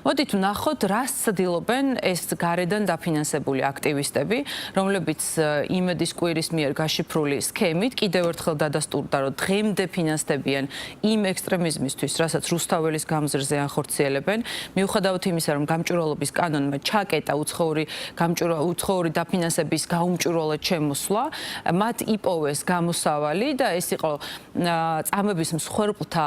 მოდით ვნახოთ, რას ცდილობენ ეს გარედან დაფინანსებული აქტივისტები, რომლებიც იმედის კვირის მიერ გაშიფრული სქემით კიდევ ერთხელ დადასტურდა, რომ დღემდე ფინანსდებიან იმ ექსტრემიზმისთვის, რასაც რუსთაველის გამზირზე ახორციელებენ, მიუხედავად იმისა, რომ გამჭვირვალობის კანონმა ჩაკეტა უცხოური დაფინანსების გაუმჭვირვალედ შემოსვლა, მათ იპოვეს გამოსავალი და ეს იყო წამების მსხვერპლთა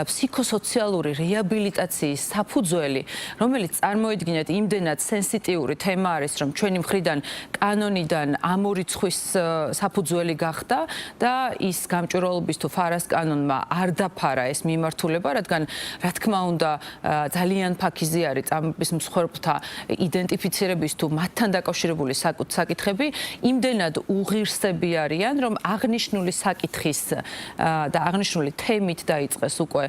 ფსიქოსოციალური რეაბილიტაციის საფუძველი, რომელიც წარმოიდგინეთ იმდენად სენსიტიური თემა არის, რომ ჩვენი მხრიდან კანონიდან ამ ორი ცხვის საფუძველი გახდა და ის გამჭვირვალობის თუ ფარას კანონმა არ დაფარა ეს მიმართულება, რადგან რა თქმა უნდა ძალიან ფაქიზი არის წამების მსხვერპლთა იდენტიფიცირების თუ მათთან დაკავშირებული საკითხები იმდენად უღირსები არიან, რომ აღნიშნული საკითხის და აღნიშნული თემით დაიწყეს უკვე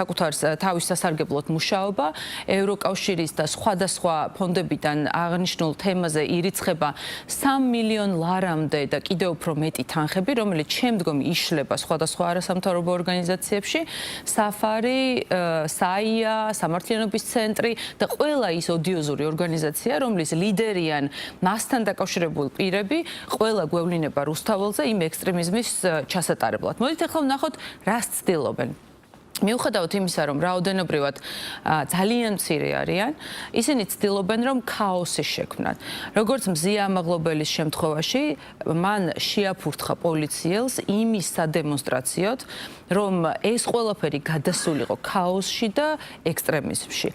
საკუთარ თავის სასარგებლოდ მუშაობა. ევროკავშირის და სხვადასხვა ფონდებიდან აღნიშნულ თემაზე ირიცხება 3 მილიონ ლარამდე და კიდევ უფრო მეტი თანხები, რომელიც შემდგომ იშლება სხვადასხვა არასამთავრობო ორგანიზაციებში, საფარი, საია, სამართლიანობის ცენტრი და ყველა ის ოდიოზური ორგანიზაცია, რომლის ლიდერიან მასთან დაკავშირებული პირები, ყველა გვევლინება რუსთაველზე იმ ექსტრემიზმის ჩასატარებლად. მოდით ახლა ვნახოთ, რას ცდილობენ. მიუხედავად იმისა, რომ რაოდენობრივად ძალიან მცირე არიან, ისინი ცდილობენ, რომ ქაოსი შექმნათ. როგორც მზია ამაღლობელის შემთხვევაში, მან შეაფურთხა პოლიციელს იმის სადემონსტრაციოდ, რომ ეს ყველაფერი გადასულიყო ქაოსში და ექსტრემიზმში.